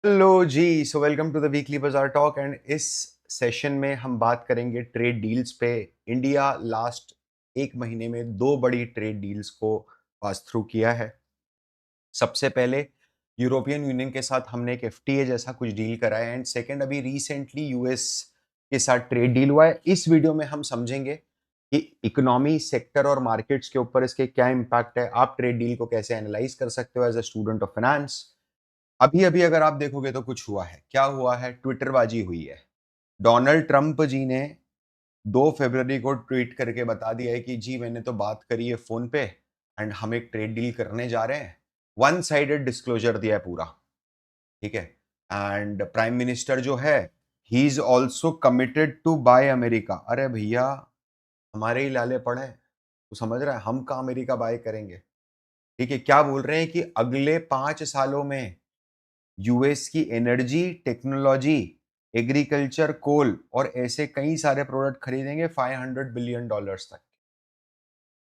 Hello जी, so welcome to the weekly bazaar talk and इस session में हम बात करेंगे ट्रेड डील्स पे। इंडिया लास्ट एक महीने में दो बड़ी ट्रेड डील्स को पास थ्रू किया है। सबसे पहले यूरोपियन यूनियन के साथ हमने एक एफटीए जैसा कुछ डील करा है एंड सेकंड अभी रिसेंटली यूएस के साथ ट्रेड डील हुआ है। इस वीडियो में हम समझेंगे कि इकोनॉमी सेक्टर और मार्केट्स के ऊपर इसके क्या इम्पैक्ट है, आप ट्रेड डील को कैसे एनालाइज कर सकते हो as a student of finance. अभी अभी अगर आप देखोगे तो कुछ हुआ है, क्या हुआ है, ट्विटरबाजी हुई है। डोनाल्ड ट्रंप जी ने 2 फरवरी को ट्वीट करके बता दिया है कि जी मैंने तो बात करी है फोन पे एंड हम एक ट्रेड डील करने जा रहे हैं। वन साइडेड डिस्क्लोजर दिया है पूरा, ठीक है। एंड प्राइम मिनिस्टर जो है, he is also committed to buy America. अरे भैया, हमारे ही लाले पड़े हैं, तो समझ रहा है हम कहाँ अमेरिका बाय करेंगे। ठीक है, क्या बोल रहे हैं कि अगले 5 सालों में यूएस की एनर्जी, टेक्नोलॉजी, एग्रीकल्चर, कोल और ऐसे कई सारे प्रोडक्ट खरीदेंगे $500 बिलियन तक।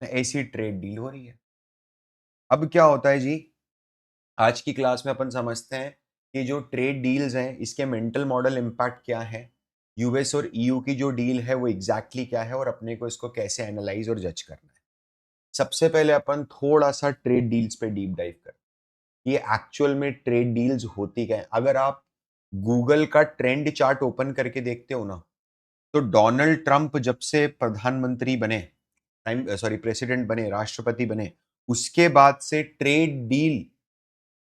ऐसी ट्रेड डील हो रही है। अब क्या होता है जी, आज की क्लास में अपन समझते हैं कि जो ट्रेड डील्स हैं इसके मेंटल मॉडल इम्पैक्ट क्या है, यूएस और ईयू की जो डील है वो एग्जैक्टली क्या है और अपने को इसको कैसे एनालाइज और जज करना है। सबसे पहले अपन थोड़ा सा ट्रेड डील्स पे डीप डाइव करते हैं। ये एक्चुअल में ट्रेड डील्स होती क्या है। अगर आप गूगल का ट्रेंड चार्ट ओपन करके देखते हो ना, तो डोनाल्ड ट्रंप जब से प्रधानमंत्री बने, प्रेसिडेंट बने, राष्ट्रपति बने, उसके बाद से ट्रेड डील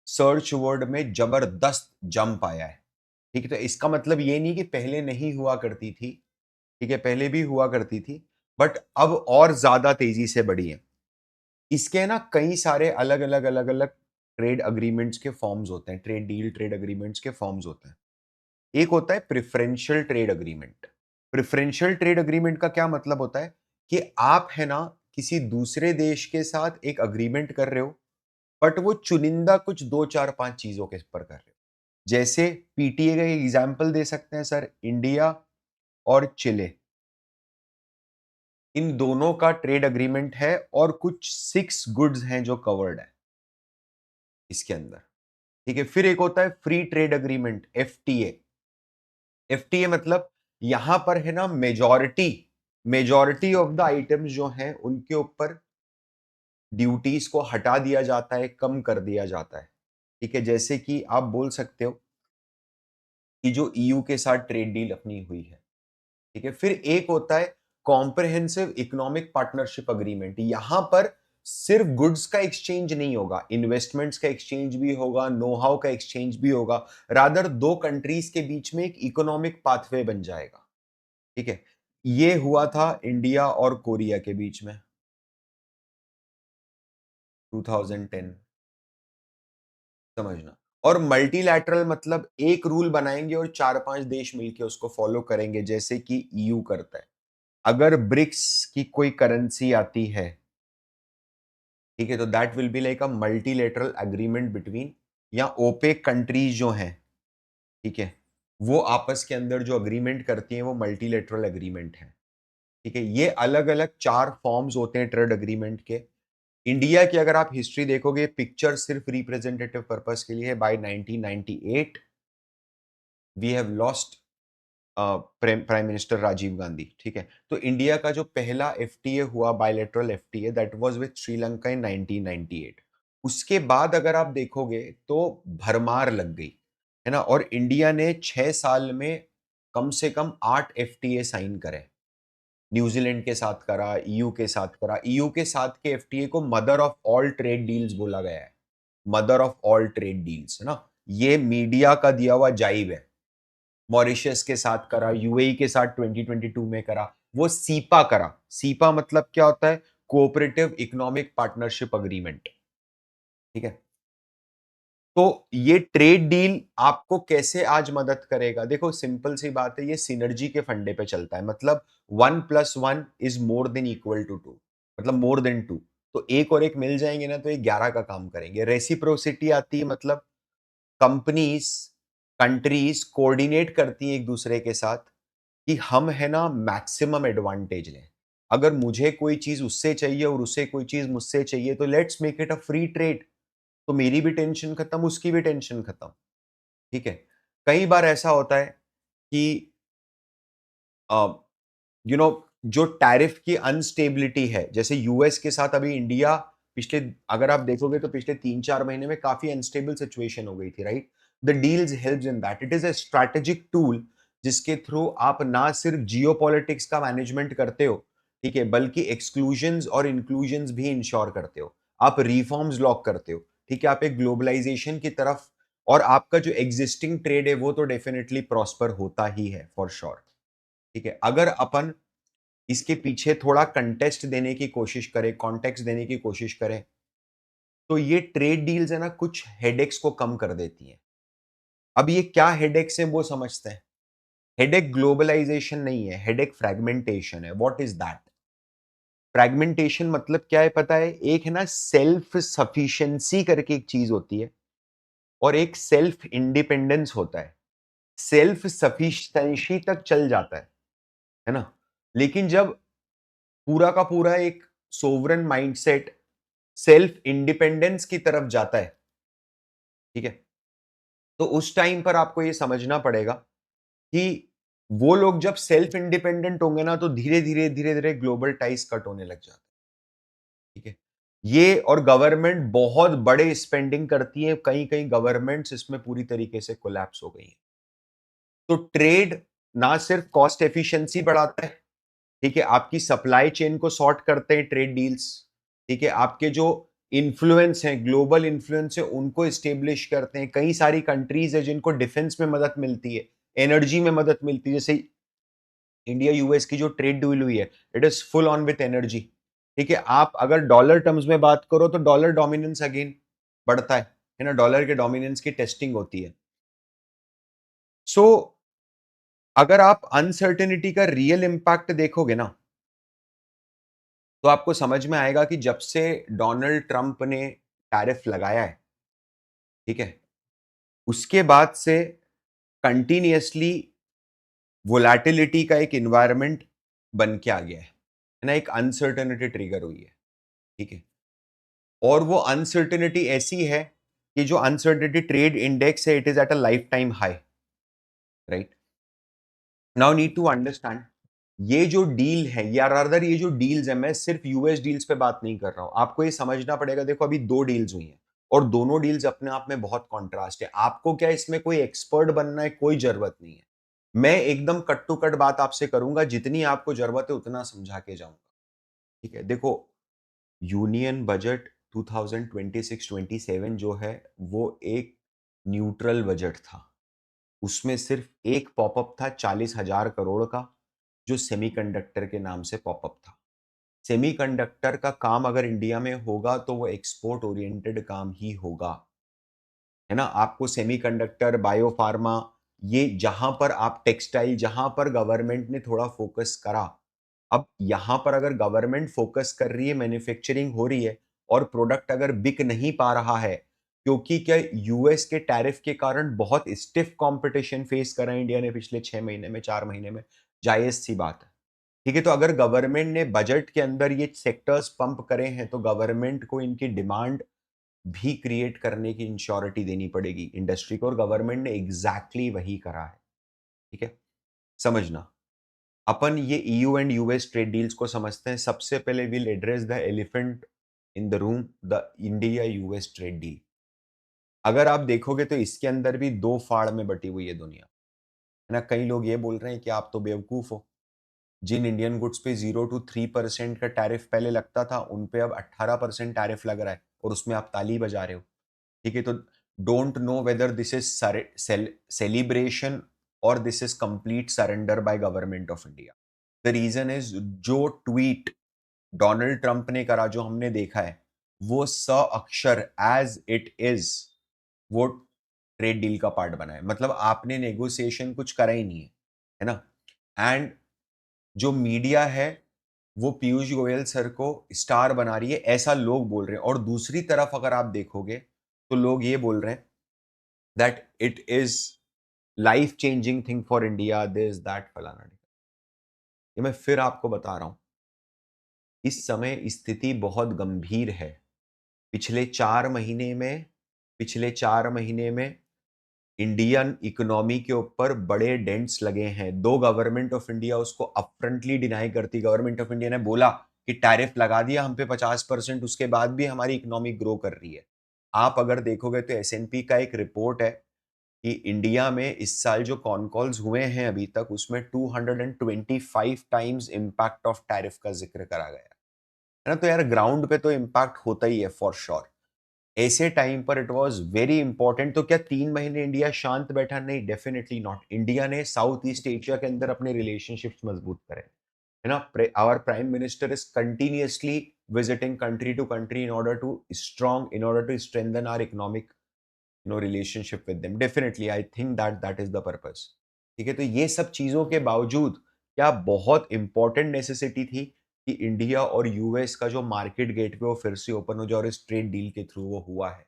सर्च वर्ड में जबरदस्त जंप आया है। ठीक है, तो इसका मतलब ये नहीं कि पहले नहीं हुआ करती थी। ठीक है, पहले भी हुआ करती थी, बट अब और ज्यादा तेजी से बढ़ी है। इसके ना कई सारे अलग अलग ट्रेड अग्रीमेंट्स के फॉर्म्स होते हैं, ट्रेड डील, ट्रेड अग्रीमेंट्स के फॉर्म्स होते हैं। एक होता है preferential trade agreement. Preferential trade agreement का क्या मतलब होता है कि आप है ना किसी दूसरे देश के साथ एक अग्रीमेंट कर रहे हो, बट वो चुनिंदा कुछ 2 4 5 चीजों के ऊपर कर रहे हो। जैसे पीटीए का एग्जाम्पल दे सकते हैं सर, इंडिया और चिले, इन दोनों का ट्रेड अग्रीमेंट है और कुछ 6 गुड्स हैं जो कवर्ड है इसके अंदर। ठीक है, फिर एक होता है free trade agreement, FTA. FTA मतलब यहां पर है ना majority majority of the items जो हैं उनके ऊपर ड्यूटीज को हटा दिया जाता है, कम कर दिया जाता है। ठीक है, जैसे कि आप बोल सकते हो कि जो ईयू के साथ ट्रेड डील अपनी हुई है। ठीक है, फिर एक होता है कॉम्प्रिहेंसिव इकोनॉमिक पार्टनरशिप अग्रीमेंट। यहां पर सिर्फ गुड्स का एक्सचेंज नहीं होगा, इन्वेस्टमेंट्स का एक्सचेंज भी होगा, नो हाउ का एक्सचेंज भी होगा। रादर दो कंट्रीज के बीच में एक इकोनॉमिक पाथवे बन जाएगा। ठीक है, ये हुआ था इंडिया और कोरिया के बीच में 2010, समझना। और मल्टीलैटरल मतलब एक रूल बनाएंगे और 4 5 देश मिलके उसको फॉलो करेंगे, जैसे कि ईयू करता है। अगर ब्रिक्स की कोई करेंसी आती है, ठीक है, तो that will be like a multilateral agreement between, या ओपेक कंट्रीज जो हैं, ठीक है, वो आपस के अंदर जो अग्रीमेंट करती हैं वो मल्टीलेटरल एग्रीमेंट है। ठीक है, ये अलग अलग 4 फॉर्म्स होते हैं ट्रेड अग्रीमेंट के। इंडिया की अगर आप हिस्ट्री देखोगे, पिक्चर सिर्फ रिप्रेजेंटेटिव पर्पस के लिए है। By 1998 we have lost prime minister Rajiv Gandhi. ठीक है, तो इंडिया का जो पहला एफटीए हुआ, bilateral FTA, that was with Sri इन 1998। उसके बाद अगर आप देखोगे तो भरमार लग गई, है ना। और इंडिया ने 6 साल में कम से कम 8 एफटीए साइन करे। न्यूजीलैंड के साथ करा, ईयू के साथ करा। ईयू के साथ के एफटीए को mother of all trade deals बोला गया है, mother of all trade deals, है ना। ये मीडिया का दिया हुआ जाइब है। मॉरिशस के साथ करा, यूएई के साथ 2022 में करा, वो सीपा करा। सीपा मतलब क्या होता है, कोऑपरेटिव इकोनॉमिक पार्टनरशिप अग्रीमेंट। ठीक है, तो ये ट्रेड डील आपको कैसे आज मदद करेगा। देखो सिंपल सी बात है, ये सिनर्जी के फंडे पे चलता है। मतलब 1+1 is more than equal to 2, मतलब मोर देन 2। तो एक और एक मिल जाएंगे ना तो ये 11 का काम करेंगे। रेसिप्रोसिटी आती है, मतलब कंपनीज, कंट्रीज कोऑर्डिनेट करती हैं एक दूसरे के साथ कि हम है ना मैक्सिमम एडवांटेज लें। अगर मुझे कोई चीज उससे चाहिए और उसे कोई चीज मुझसे चाहिए, तो let's make it a free trade. तो मेरी भी टेंशन खत्म, उसकी भी टेंशन खत्म। ठीक है? कई बार ऐसा होता है कि यू नो जो टैरिफ की अनस्टेबिलिटी है, जैसे यूएस के साथ अभी इंडिया पिछले, अगर आप देखोगे तो पिछले 3-4 महीने में काफ़ी अनस्टेबल सिचुएशन हो गई थी, right? The deals helps in that. It is a strategic tool जिसके थ्रू आप ना सिर्फ जियोपॉलिटिक्स का मैनेजमेंट करते हो, ठीक है? बल्कि एक्सक्लूजन्स और इंक्लूजन्स भी इंश्योर करते हो। आप रिफॉर्म्स लॉक करते हो, ठीक है? आप एक ग्लोबलाइजेशन की तरफ, और आपका जो एक्जिस्टिंग ट्रेड है वो तो डेफिनिटली प्रॉस्पर होता ही है फॉर श्योर, ठीक है? अगर अपन इसके पीछे थोड़ा कंटेस्ट देने की कोशिश करें, कॉन्टेक्स्ट देने की कोशिश करें, तो ये ट्रेड डील्स है ना, कुछ हेडेक्स को कम कर देती हैं। अब ये क्या हेडेक्स हैं वो समझते हैं। हेडेक ग्लोबलाइजेशन नहीं है, हेडेक फ्रैगमेंटेशन है। What is that? फ्रैगमेंटेशन मतलब क्या है पता है? एक है ना सेल्फ सफिशिएंसी करके एक चीज होती है, और एक सेल्फ इंडिपेंडेंस होता है। सेल्फ सफिशिएंसी तक चल जाता है ना? लेकिन जब पूरा का पूरा एक सोवरेन माइंडसेट सेल्फ इंडिपेंडेंस की तरफ जाता है, ठीक है? तो उस टाइम पर आपको ये समझना पड़ेगा कि वो लोग जब सेल्फ इंडिपेंडेंट होंगे ना, तो धीरे-धीरे, धीरे-धीरे ग्लोबल टाइज कट होने लग जाते हैं, ठीक है? ये, और गवर्नमेंट बहुत बड़े स्पेंडिंग करती है, कई-कई गवर्नमेंट्स इसमें पूरी तरीके से कोलैप्स हो गई हैं। तो ट्रेड ना सिर्फ कॉस्ट एफिशिएंसी बढ़ाता है, ठीक है? आपकी सप्लाई चेन को सॉर्ट करते हैं ट्रेड डील्स, ठीक है? आपके जो इन्फ्लुएंस हैं, ग्लोबल इन्फ्लुएंस है, उनको एस्टेब्लिश करते हैं। कई सारी कंट्रीज है जिनको डिफेंस में मदद मिलती है, एनर्जी में मदद मिलती है। जैसे इंडिया यूएस की जो ट्रेड डील हुई है, it is full on with energy, ठीक है? आप अगर डॉलर टर्म्स में बात करो तो डॉलर डोमिनेंस अगेन बढ़ता है ना? डॉलर के डोमिनेंस की टेस्टिंग होती है। सो अगर आप अनसर्टेनिटी का रियल इंपैक्ट देखोगे ना, तो आपको समझ में आएगा कि जब से डोनाल्ड ट्रंप ने टैरिफ लगाया है, ठीक है? उसके बाद से कंटिन्यूअसली वोलैटिलिटी का एक एनवायरनमेंट बन के आ गया है ना? एक अनसर्टेनिटी ट्रिगर हुई है, ठीक है? और वो अनसर्टेनिटी ऐसी है कि जो अनसर्टेनिटी ट्रेड इंडेक्स है, it is at a life time high, right? Now need to understand, ये जो डील है, या रादर ये जो डील्स है, मैं सिर्फ यूएस डील्स पे बात नहीं कर रहा हूं, आपको ये समझना पड़ेगा। देखो अभी दो डील्स हुई हैं, और दोनों डील्स अपने आप में बहुत कॉन्ट्रास्ट है। आपको क्या इसमें कोई एक्सपर्ट बनना है? कोई जरूरत नहीं है। मैं एकदम कट टू कट बात आपसे करूंगा, जितनी आपको जरूरत है उतना समझा के जाऊंगा, ठीक है? देखो, यूनियन बजट 2026-27 जो है, वो एक न्यूट्रल बजट था। उसमें सिर्फ एक पॉपअप था 40,000 करोड़ का, जो सेमीकंडक्टर के नाम से पॉपअप था। सेमीकंडक्टर का काम अगर इंडिया में होगा तो वो एक्सपोर्ट ओरिएंटेड काम ही होगा, है ना? आपको सेमीकंडक्टर, बायोफार्मा, ये जहां पर आप टेक्सटाइल, जहां पर गवर्नमेंट ने थोड़ा फोकस करा, अब यहां पर अगर गवर्नमेंट फोकस कर रही है, मैन्युफैक्चरिंग हो रही है, और प्रोडक्ट अगर बिक नहीं पा रहा है, क्योंकि क्या यूएस के टैरिफ के कारण बहुत स्टिफ कंपटीशन फेस करा है इंडिया ने पिछले 6 महीने में, 4 महीने में, जायज सी बात है, ठीक है? तो अगर गवर्नमेंट ने बजट के अंदर ये सेक्टर्स पंप करे हैं, तो गवर्नमेंट को इनकी डिमांड भी क्रिएट करने की इंश्योरिटी देनी पड़ेगी इंडस्ट्री को, और गवर्नमेंट ने एग्जैक्टली वही करा है, ठीक है? समझना, अपन ये EU and US trade deals को समझते हैं। सबसे पहले will address the elephant in the room, the India US trade deal. अगर आप देखोगे तो इसके अंदर भी दो फाड़ में बटी हुई है दुनिया, है ना? कई लोग ये बोल रहे हैं कि आप तो बेवकूफ हो, जिन इंडियन गुड्स पे 0 to 3% का टैरिफ पहले लगता था, उन पे अब 18% टैरिफ लग रहा है, और उसमें आप ताली बजा रहे हो, ठीक है? तो don't know whether this is celebration or this is complete surrender by government of India. The reason is, जो ट्वीट डोनाल्ड ट्रंप ने करा, जो हमने देखा है, वो स अक्षर एज इट इज वो ट्रेड डील का पार्ट बना है। मतलब आपने नेगोशिएशन कुछ करा ही नहीं है ना? एंड जो मीडिया है, वो पीयूष गोयल सर को स्टार बना रही है, ऐसा लोग बोल रहे हैं। और दूसरी तरफ अगर आप देखोगे, तो लोग ये बोल रहे हैं that it is life changing thing for India, this that फलाना। ये मैं फिर आपको बता रहा हूं, इस समय स्थिति बहुत गंभीर है। पिछले 4 महीने में पिछले 4 महीने में इंडियन इकोनॉमी के ऊपर बड़े डेंट्स लगे हैं। दो गवर्नमेंट ऑफ इंडिया उसको अपफ्रंटली डिनाई करती। गवर्नमेंट ऑफ इंडिया ने बोला कि टैरिफ लगा दिया हम पे 50%, उसके बाद भी हमारी इकोनॉमी ग्रो कर रही है। आप अगर देखोगे तो एसएनपी का एक रिपोर्ट है कि इंडिया में इस साल जो कॉन कॉल्स हुए हैं अभी तक, उसमें 225 टाइम्स इम्पैक्ट ऑफ टैरिफ का जिक्र करा गया है ना। तो यार ग्राउंड पे तो इम्पैक्ट होता ही है फॉर श्योर। ऐसे टाइम पर इट वाज वेरी इंपॉर्टेंट। तो क्या 3 महीने इंडिया शांत बैठा? नहीं, डेफिनेटली नॉट। इंडिया ने साउथ ईस्ट एशिया के अंदर अपने रिलेशनशिप्स मजबूत करे, है ना। Our prime minister is continuously visiting country to country in order to strengthen our economic relationship with them. Definitely I think that is the purpose। ठीक है, तो ये सब चीजों के बावजूद क्या बहुत इंपॉर्टेंट नेसेसिटी थी कि इंडिया और यूएस का जो मार्केट गेट पे वो फिर से ओपन हो जाए और इस ट्रेड डील के थ्रू वो हुआ है।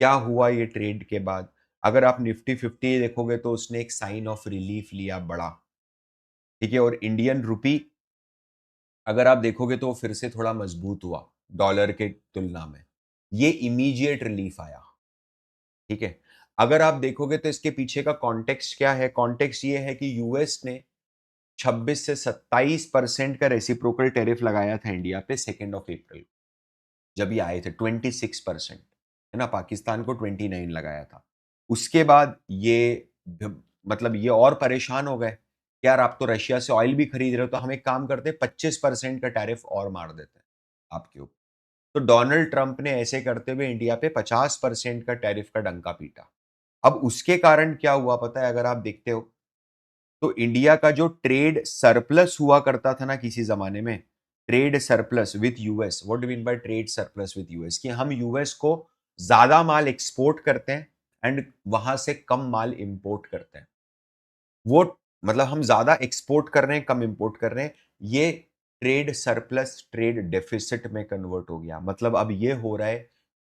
क्या हुआ ये ट्रेड के बाद? अगर आप निफ्टी 50 देखोगे तो उसने एक साइन ऑफ रिलीफ लिया बड़ा। ठीक है, और इंडियन रुपी अगर आप देखोगे तो वो फिर से थोड़ा मजबूत हुआ डॉलर के तुलना में। ये इमीडिएट रिलीफ आया। ठीक है, अगर आप देखोगे तो इसके पीछे का कॉन्टेक्स्ट क्या है? कॉन्टेक्स्ट ये है कि यूएस ने 26 से 27% का रेसिप्रोकल टैरिफ लगाया था इंडिया पे 2 अप्रैल, जब ये आए थे 26%, है ना। पाकिस्तान को 29 लगाया था। उसके बाद ये मतलब ये और परेशान हो गए, यार आप तो रशिया से ऑयल भी खरीद रहे हो, तो हम एक काम करते हैं 25% का टैरिफ और मार देते हैं आपके ऊपर। तो डोनाल्ड ट्रंप ने ऐसे करते हुए इंडिया पे 50% का टैरिफ का डंका पीटा। अब उसके कारण क्या हुआ पता है? अगर आप देखते हो तो इंडिया का जो ट्रेड सरप्लस हुआ करता था ना किसी जमाने में, trade surplus with US, what do mean by trade surplus with US, कि हम यूएस को ज्यादा माल एक्सपोर्ट करते हैं एंड वहां से कम माल इंपोर्ट करते हैं। वो मतलब हम ज्यादा एक्सपोर्ट कर रहे हैं, कम इंपोर्ट कर रहे हैं। ये ट्रेड सरप्लस ट्रेड डेफिसिट में कन्वर्ट हो गया। मतलब अब ये हो रहा है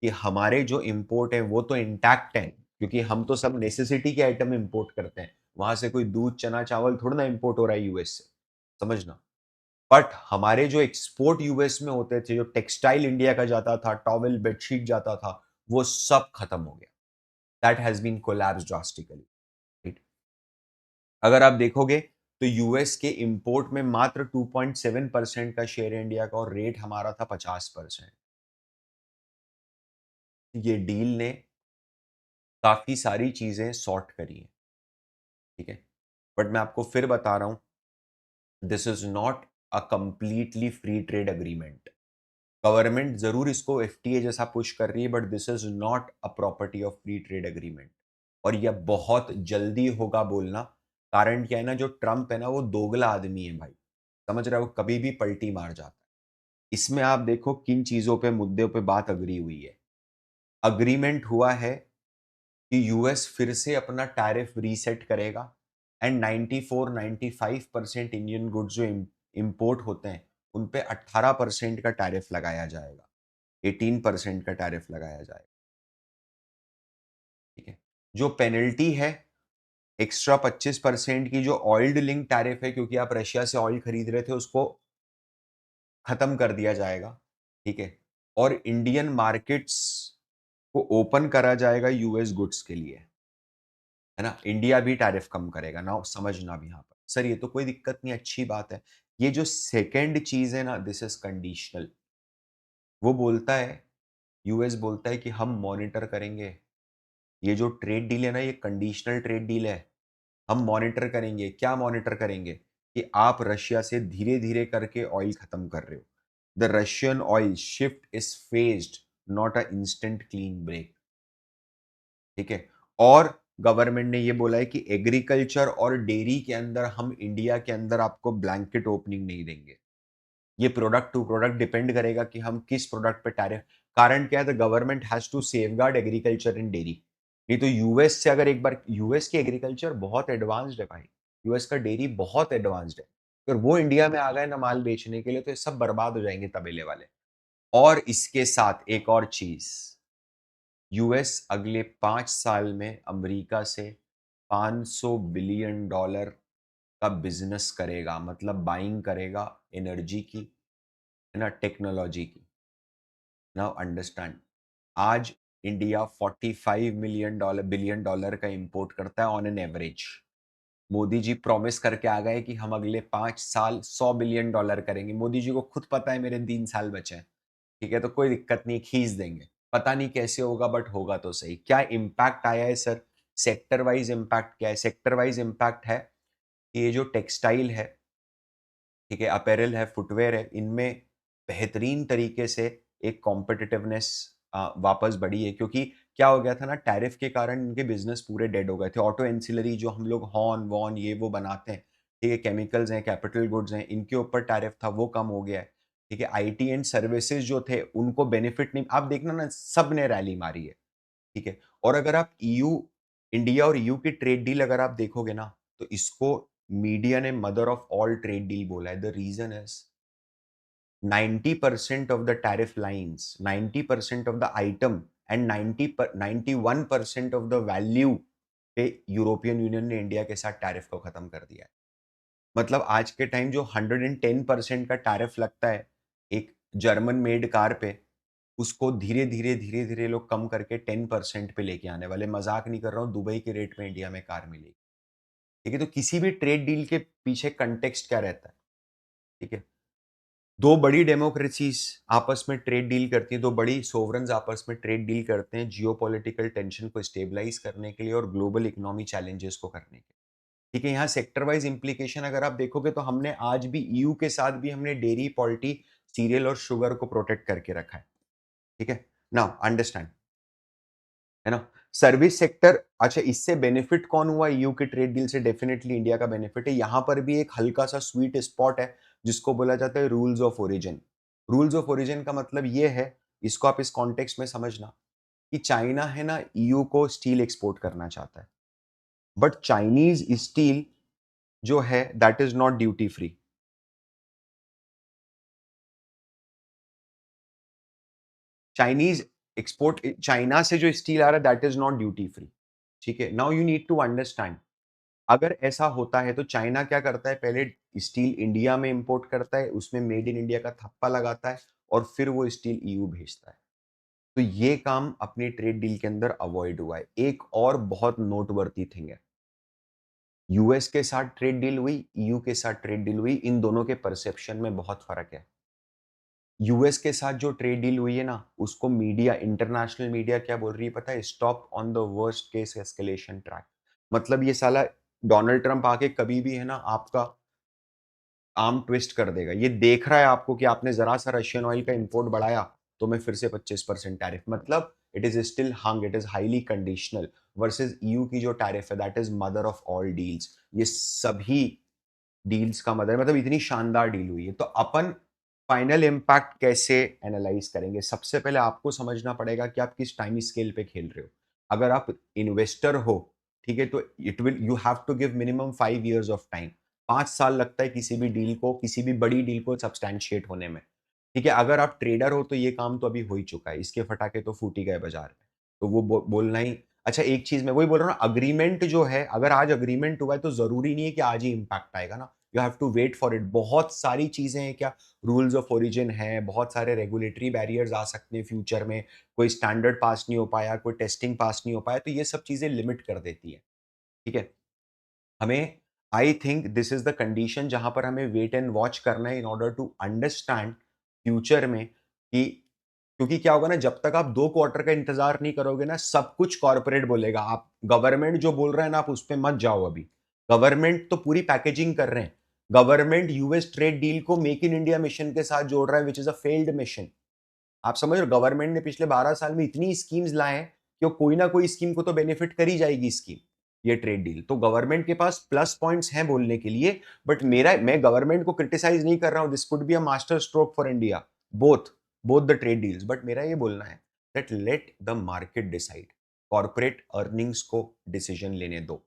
कि हमारे जो इंपोर्ट है वो तो इंटैक्ट है, क्योंकि हम तो सब नेसेसिटी के आइटम इंपोर्ट करते हैं। वहां से कोई दूध चना चावल थोड़ा ना इंपोर्ट हो रहा है यूएस से, समझना। बट हमारे जो एक्सपोर्ट यूएस में होते थे, जो टेक्सटाइल इंडिया का जाता था, टॉवेल बेडशीट जाता था, वो सब खत्म हो गया। That has been collapse drastically. अगर आप देखोगे तो यूएस के इंपोर्ट में मात्र 2.7% का शेयर है इंडिया का, और रेट हमारा था 50%। ये डील ने काफी सारी चीजें सॉर्ट करी हैं। ठीक है, बट मैं आपको फिर बता रहा हूं, this is not a completely free trade agreement. Government जरूर इसको एफटीए जैसा पुश कर रही है, but this is not a property of free trade agreement. और यह बहुत जल्दी होगा बोलना। कारण क्या है ना, जो ट्रम्प है ना वो दोगला आदमी है भाई, समझ रहे हो, वो कभी भी पलटी मार जाता है। इसमें आप देखो किन चीजों पे मुद्दों पे बात अग्री हुई है। अग्रीमेंट हुआ है कि यूएस फिर से अपना टैरिफ रीसेट करेगा एंड 94-95% इंडियन गुड्स जो इंपोर्ट होते हैं उन पे 18% का टैरिफ लगाया जाएगा, 18% का टैरिफ लगाया जाएगा। ठीक है, जो पेनल्टी है एक्स्ट्रा 25% की, जो ऑयल लिंक टैरिफ है, क्योंकि आप रशिया से ऑयल खरीद रहे थे, उसको खत्म कर दिया जाएगा। ठीक है, और इंडियन मार्केट्स को ओपन करा जाएगा यूएस गुड्स के लिए, है ना। इंडिया भी टैरिफ कम करेगा ना, समझना भी यहाँ पर। सर ये तो कोई दिक्कत नहीं, अच्छी बात है। ये जो सेकंड चीज है ना, दिस इज कंडीशनल। वो बोलता है, यूएस बोलता है कि हम मॉनिटर करेंगे। ये जो ट्रेड डील है ना, ये कंडीशनल ट्रेड डील है। हम मॉनिटर करेंगे। क्या मॉनिटर करेंगे? कि आप रशिया से धीरे धीरे करके ऑयल खत्म कर रहे हो। The Russian oil shift is phased, not a instant clean break. ठीक है, और गवर्नमेंट ने ये बोला है कि एग्रीकल्चर और डेयरी के अंदर हम इंडिया के अंदर आपको ब्लैंकेट ओपनिंग नहीं देंगे। ये प्रोडक्ट टू प्रोडक्ट डिपेंड करेगा कि हम किस प्रोडक्ट पे टैरिफ। कारण क्या है? The government has to safeguard agriculture in dairy. नहीं तो यूएस से अगर एक बार, यूएस की एग्रीकल्चर बहुत एडवांस्ड है भाई, यूएस का डेयरी बहुत एडवांस्ड है। अगर वो इंडिया में आ गए ना माल बेचने के लिए, तो ये सब बर्बाद हो जाएंगे तबेले वाले। और इसके साथ एक और चीज, यूएस अगले 5 साल में अमेरिका से $500 बिलियन का बिजनेस करेगा, मतलब बाइंग करेगा एनर्जी की, है ना, टेक्नोलॉजी की। नाउ अंडरस्टैंड, आज India 45 million dollar billion dollar का इंपोर्ट करता है on an average. Modi ji promise करके आ गए कि हम अगले 5 साल 100 बिलियन डॉलर करेंगे। मोदी जी को खुद पता है मेरे 3 साल बचे हैं। ठीक है, तो कोई दिक्कत नहीं, खींच देंगे। पता नहीं कैसे होगा बट होगा तो सही। क्या इम्पैक्ट आया है सर? सेक्टर वाइज इम्पैक्ट क्या है? सेक्टर वाइज इम्पैक्ट है कि ये जो टेक्सटाइल है, ठीक है, अपैरल है, फुटवेयर है, इनमें बेहतरीन तरीके से एक कॉम्पिटिटिवनेस वापस बढ़ी है। क्योंकि क्या हो गया था ना, टैरिफ के कारण इनके बिजनेस पूरे डेड हो गए थे। ऑटो एंसिलरी जो हम लोग हॉर्न वॉन ये वो बनाते हैं, ठीक है, केमिकल्स हैं, कैपिटल गुड्स हैं, इनके ऊपर टैरिफ था, वो कम हो गया है। ठीक है, आईटी एंड सर्विसेज जो थे उनको बेनिफिट नहीं, आप देखना ना, सब ने रैली मारी है। ठीक है, और अगर आप ईयू, इंडिया और ईयू की ट्रेड डील अगर आप देखोगे ना, तो इसको मीडिया ने mother of all trade deal बोला है। The reason is 90% of the tariff lines, 90% of the item and 91% of the value पे यूरोपियन यूनियन ने इंडिया के साथ टैरिफ को खत्म कर दिया है। मतलब आज के टाइम जो 110% का टैरिफ लगता है एक जर्मन मेड कार पे, उसको धीरे धीरे धीरे धीरे लोग कम करके 10% पे लेके आने वाले। मजाक नहीं कर रहा हूँ, दुबई के रेट में इंडिया में कार मिलेगी। ठीक है, तो किसी भी ट्रेड डील के पीछे कंटेक्स्ट क्या रहता है? ठीक है, दो बड़ी डेमोक्रेसीज आपस में ट्रेड डील करती हैं, दो बड़ी सोवरन्स आपस में ट्रेड डील करते हैं जियोपॉलिटिकल टेंशन को स्टेबलाइज करने के लिए और ग्लोबल इकोनॉमी चैलेंजेस को करने के लिए। ठीक है, यहाँ सेक्टर वाइज इंप्लीकेशन अगर आप देखोगे तो हमने आज भी ईयू के साथ भी हमने डेयरी, पोल्ट्री, सीरियल और शुगर को प्रोटेक्ट करके रखा है। ठीक है, नाउ अंडरस्टैंड, है ना? सर्विस सेक्टर, अच्छा इससे बेनिफिट कौन हुआ ईयू के ट्रेड डील से? डेफिनेटली इंडिया का बेनिफिट है। यहाँ पर भी एक हल्का सा स्वीट स्पॉट है जिसको बोला जाता है rules of origin. Rules of origin का मतलब ये है, इसको आप इस कॉन्टेक्स्ट में समझना, कि चाइना है ना, ईयू को स्टील एक्सपोर्ट करना चाहता है, बट चाइनीज स्टील जो है that is not duty free. Chinese export, China से जो स्टील आ रहा है that is not duty free. ठीक है, now you need to understand, अगर ऐसा होता है तो चाइना क्या करता है, पहले स्टील इंडिया में इंपोर्ट करता है, उसमें मेड इन इंडिया का थप्पा लगाता है और फिर वो स्टील ईयू भेजता है। तो ये काम अपनी ट्रेड डील के अंदर अवॉइड हुआ है। एक और बहुत नोटवर्दी थिंग है, यूएस के साथ ट्रेड डील हुई, ईयू के साथ ट्रेड डील हुई, इन दोनों के परसेप्शन में बहुत फर्क है। यूएस के साथ जो ट्रेड डील हुई है ना, उसको मीडिया, इंटरनेशनल मीडिया क्या बोल रही है पता है? Stop on the worst case escalation track. मतलब ये साला डोनाल्ड ट्रंप आके कभी भी है ना आपका आर्म ट्विस्ट कर देगा। ये देख रहा है आपको कि आपने जरा सा रशियन ऑयल का इंपोर्ट बढ़ाया तो मैं फिर से 25% टैरिफ, मतलब it is still hung, it is highly conditional. Versus EU की जो टैरिफ है that is mother of all deals. ये सभी डील्स का मदर, मतलब इतनी शानदार डील हुई है। तो अपन फाइनल इम्पैक्ट कैसे एनालाइज करेंगे? सबसे पहले आपको समझना पड़ेगा कि आप किस टाइम स्केल पे खेल रहे हो। अगर आप इन्वेस्टर हो, ठीक है, तो it will, you have to give minimum 5 years of time. 5 साल लगता है किसी भी डील को, किसी भी बड़ी डील को सब्सटैंशिएट होने में। ठीक है, अगर आप ट्रेडर हो तो ये काम तो अभी हो ही चुका है, इसके फटाके तो फूट ही गए बाजार में। तो वो बोलना ही, अच्छा एक चीज मैं वही बोल रहा हूँ ना, अग्रीमेंट जो है, अगर आज अग्रीमेंट हुआ है तो जरूरी नहीं है कि आज ही इंपैक्ट आएगा ना। You have to wait for it. बहुत सारी चीजें हैं, क्या रूल्स ऑफ ओरिजिन है, बहुत सारे रेगुलेटरी बैरियर्स आ सकते हैं फ्यूचर में, कोई स्टैंडर्ड पास नहीं हो पाया, कोई टेस्टिंग पास नहीं हो पाया, तो ये सब चीजें लिमिट कर देती है। ठीक है, हमें, I think this is the condition जहां पर हमें वेट एंड वॉच करना है in order to understand future में कि, क्योंकि क्या होगा ना, जब तक आप 2 क्वार्टर का इंतजार नहीं करोगे ना, सब कुछ कॉर्पोरेट बोलेगा। आप गवर्नमेंट जो बोल रहे हैं ना, आप उस पर मत जाओ अभी। गवर्नमेंट तो पूरी पैकेजिंग कर रहे हैं। गवर्नमेंट यूएस ट्रेड डील को मेक इन इंडिया मिशन के साथ जोड़ रहा है, which is a failed mission. आप समझ रहे हो, गवर्नमेंट ने पिछले 12 साल में इतनी स्कीम्स लाए हैं कि वो कोई ना कोई स्कीम को तो बेनिफिट कर ही जाएगी स्कीम, ये ट्रेड डील। तो गवर्नमेंट के पास प्लस पॉइंट्स हैं बोलने के लिए। बट मैं गवर्नमेंट को क्रिटिसाइज नहीं कर रहा हूं, this could be a master stroke for India, both both the trade deals. But मेरा ये बोलना है that let the market decide, corporate earnings को डिसीजन लेने दो।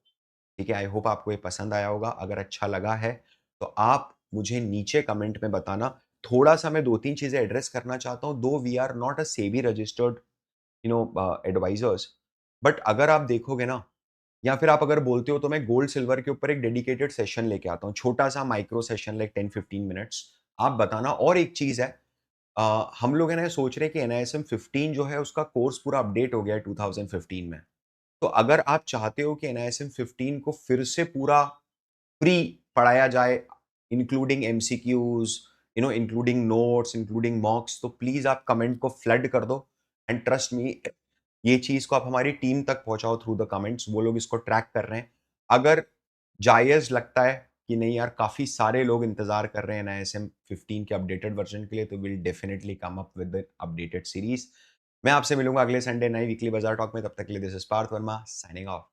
ठीक है, आई होप आपको ये पसंद आया होगा। अगर अच्छा लगा है तो आप मुझे नीचे कमेंट में बताना। थोड़ा सा मैं 2-3 चीजें एड्रेस करना चाहता हूँ। Though we are not a SEBI registered advisers, but अगर आप देखोगे ना, या फिर आप अगर बोलते हो तो मैं गोल्ड सिल्वर के ऊपर एक डेडिकेटेड सेशन लेके आता हूँ, छोटा सा माइक्रो सेशन, लाइक 10-15 मिनट्स। आप बताना। और एक चीज है, हम लोग है ना सोच रहे हैं कि एनआईएसएम 15 जो है उसका कोर्स पूरा अपडेट हो गया है 2015 में। तो अगर आप चाहते हो कि एनआईएसएम 15 को फिर से पूरा फ्री पढ़ाया जाए, including MCQs, including notes, including मॉक्स, तो प्लीज़ आप कमेंट को फ्लड कर दो एंड ट्रस्ट मी, ये चीज़ को आप हमारी टीम तक पहुँचाओ थ्रू द कमेंट्स, वो लोग इसको ट्रैक कर रहे हैं। अगर जायज़ लगता है कि नहीं यार काफ़ी सारे लोग इंतज़ार कर रहे हैं एनआईएसएम 15 के अपडेटेड वर्ज़न के लिए, तो will definitely come up with the updated series. मैं आपसे मिलूँगा अगले संडे नई वीकली बाज़ार टॉक में, तब तक के लिए this is Parth Verma signing of.